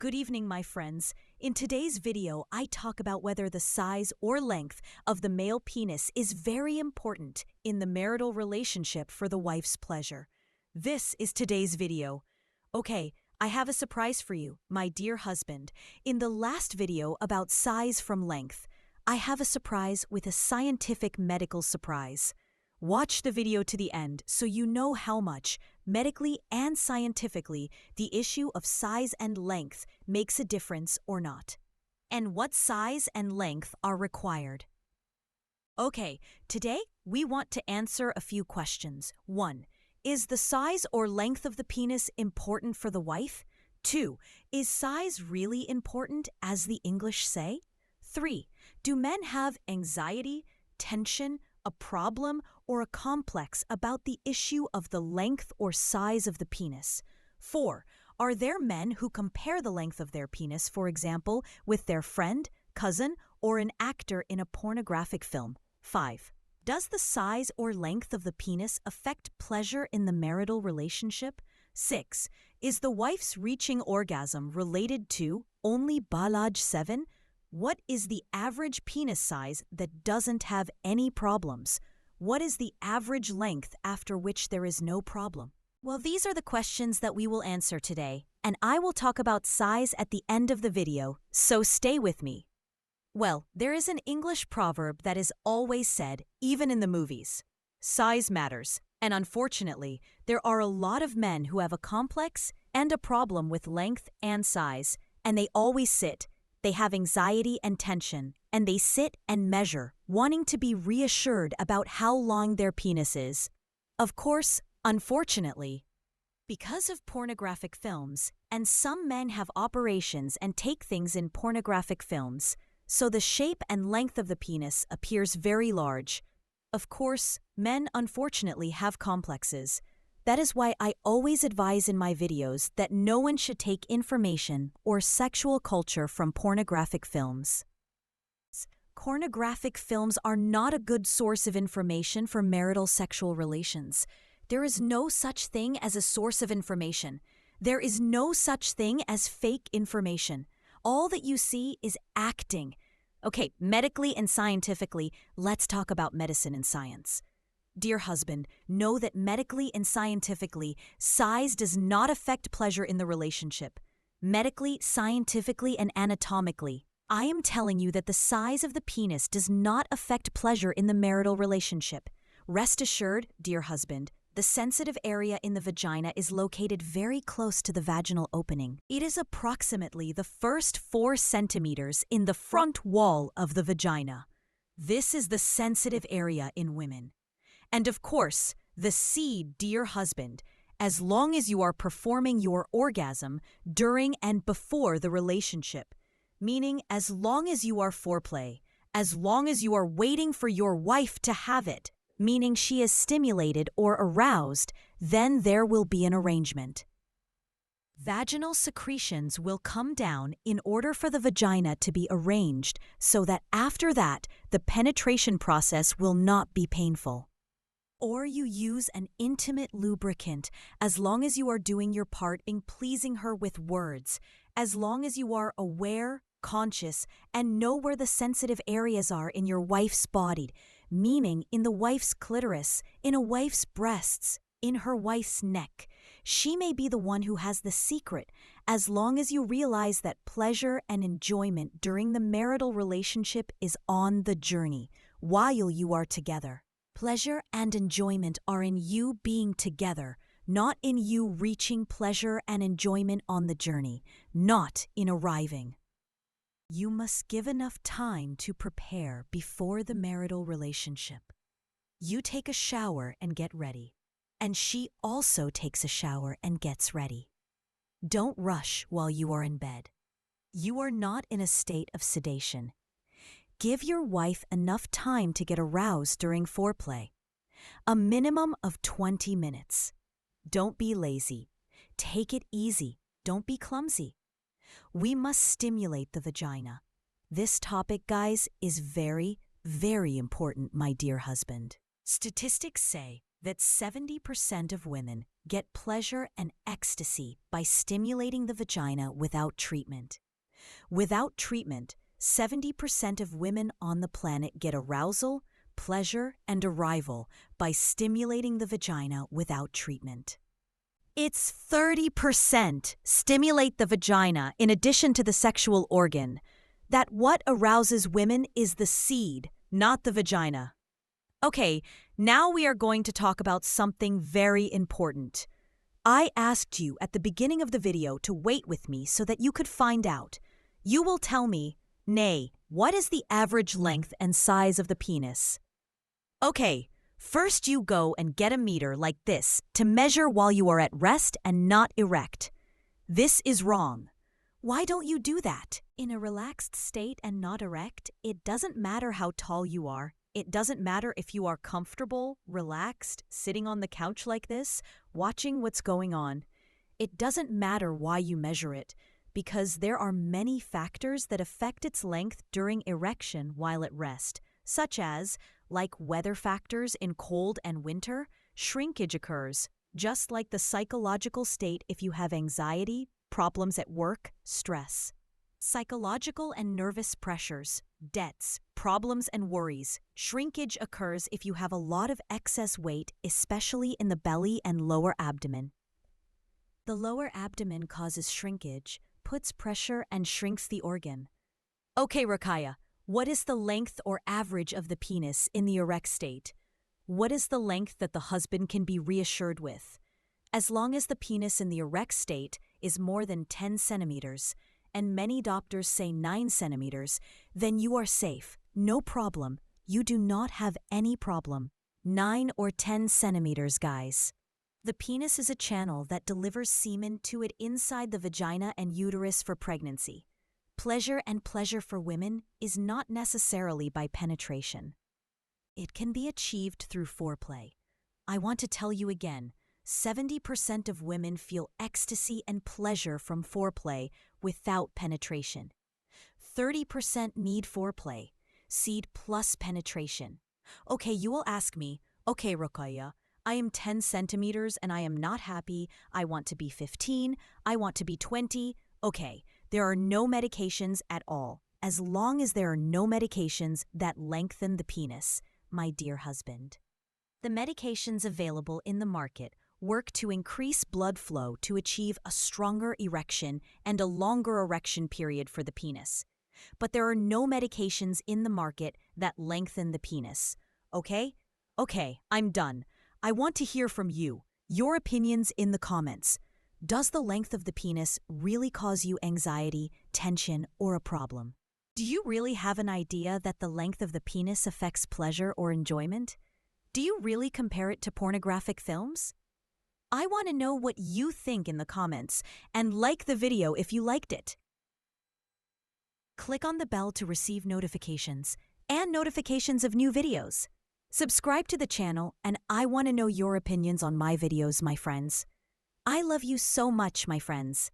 Good evening, my friends. In today's video, I talk about whether the size or length of the male penis is very important in the marital relationship for the wife's pleasure. This is today's video. Okay, I have a surprise for you, my dear husband. In the last video about size from length, I have a surprise with a scientific medical surprise. Watch the video to the end so you know how much, medically and scientifically, the issue of size and length makes a difference or not, and what size and length are required. Okay, today we want to answer a few questions. 1. Is the size or length of the penis important for the wife? 2. Is size really important, as the English say? 3. Do men have anxiety, tension, a problem, or a complex about the issue of the length or size of the penis? 4. Are there men who compare the length of their penis, for example, with their friend, cousin, or an actor in a pornographic film? 5. Does the size or length of the penis affect pleasure in the marital relationship? 6. Is the wife's reaching orgasm related to only balaj 7? What is the average penis size that doesn't have any problems? What is the average length after which there is no problem? Well, these are the questions that we will answer today, and I will talk about size at the end of the video, so stay with me. Well, there is an English proverb that is always said, even in the movies. Size matters, and unfortunately, there are a lot of men who have a complex and a problem with length and size, and they always sit. They have anxiety and tension, and they sit and measure, wanting to be reassured about how long their penis is. Of course, unfortunately, because of pornographic films, and some men have operations and take things in pornographic films, so the shape and length of the penis appears very large. Of course, men unfortunately have complexes. That is why I always advise in my videos that no one should take information or sexual culture from pornographic films. Pornographic films are not a good source of information for marital sexual relations. There is no such thing as a source of information. There is no such thing as fake information. All that you see is acting. Okay, medically and scientifically, let's talk about medicine and science. Dear husband, know that medically and scientifically, size does not affect pleasure in the relationship. Medically, scientifically, and anatomically, I am telling you that the size of the penis does not affect pleasure in the marital relationship. Rest assured, dear husband, the sensitive area in the vagina is located very close to the vaginal opening. It is approximately the first 4 centimeters in the front wall of the vagina. This is the sensitive area in women. And of course, the C, dear husband, as long as you are performing your orgasm during and before the relationship, meaning as long as you are foreplay, as long as you are waiting for your wife to have it, meaning she is stimulated or aroused, then there will be an arrangement. Vaginal secretions will come down in order for the vagina to be arranged so that after that, the penetration process will not be painful. Or you use an intimate lubricant as long as you are doing your part in pleasing her with words, as long as you are aware, conscious, and know where the sensitive areas are in your wife's body, meaning in the wife's clitoris, in a wife's breasts, in her wife's neck. She may be the one who has the secret, as long as you realize that pleasure and enjoyment during the marital relationship is on the journey, while you are together. Pleasure and enjoyment are in you being together, not in you reaching pleasure and enjoyment on the journey, not in arriving. You must give enough time to prepare before the marital relationship. You take a shower and get ready, and she also takes a shower and gets ready. Don't rush while you are in bed. You are not in a state of sedation. Give your wife enough time to get aroused during foreplay. A minimum of 20 minutes. Don't be lazy. Take it easy. Don't be clumsy. We must stimulate the vagina. This topic, guys, is very, very important, my dear husband. Statistics say that 70% of women get pleasure and ecstasy by stimulating the vagina without treatment. Without treatment, 70% of women on the planet get arousal, pleasure, and arrival by stimulating the vagina without treatment. It's 30% stimulate the vagina in addition to the sexual organ. That what arouses women is the seed, not the vagina. Okay, now we are going to talk about something very important. I asked you at the beginning of the video to wait with me so that you could find out. You will tell me, nay, what is the average length and size of the penis? Okay, first you go and get a meter like this to measure while you are at rest and not erect. This is wrong. Why don't you do that? In a relaxed state and not erect, it doesn't matter how tall you are. It doesn't matter if you are comfortable, relaxed, sitting on the couch like this, watching what's going on. It doesn't matter why you measure it, because there are many factors that affect its length during erection while at rest, such as, like weather factors in cold and winter, shrinkage occurs, just like the psychological state if you have anxiety, problems at work, stress. Psychological and nervous pressures, debts, problems and worries. Shrinkage occurs if you have a lot of excess weight, especially in the belly and lower abdomen. The lower abdomen causes shrinkage, puts pressure and shrinks the organ. Okay, Rakaya, what is the length or average of the penis in the erect state? What is the length that the husband can be reassured with? As long as the penis in the erect state is more than 10 centimeters, and many doctors say 9 centimeters, then you are safe. No problem. You do not have any problem. 9 or 10 centimeters, guys. The penis is a channel that delivers semen to it inside the vagina and uterus for pregnancy. Pleasure for women is not necessarily by penetration. It can be achieved through foreplay. I want to tell you again, 70% of women feel ecstasy and pleasure from foreplay without penetration. 30% need foreplay, seed plus penetration. Okay, you will ask me, okay, Rakaya, I am 10 centimeters and I am not happy. I want to be 15. I want to be 20. Okay, there are no medications at all, as long as there are no medications that lengthen the penis, my dear husband. The medications available in the market work to increase blood flow to achieve a stronger erection and a longer erection period for the penis. But there are no medications in the market that lengthen the penis. Okay? Okay, I'm done. I want to hear from you, your opinions in the comments. Does the length of the penis really cause you anxiety, tension, or a problem? Do you really have an idea that the length of the penis affects pleasure or enjoyment? Do you really compare it to pornographic films? I want to know what you think in the comments, and like the video if you liked it. Click on the bell to receive notifications and notifications of new videos. Subscribe to the channel, and I want to know your opinions on my videos, my friends. I love you so much, my friends.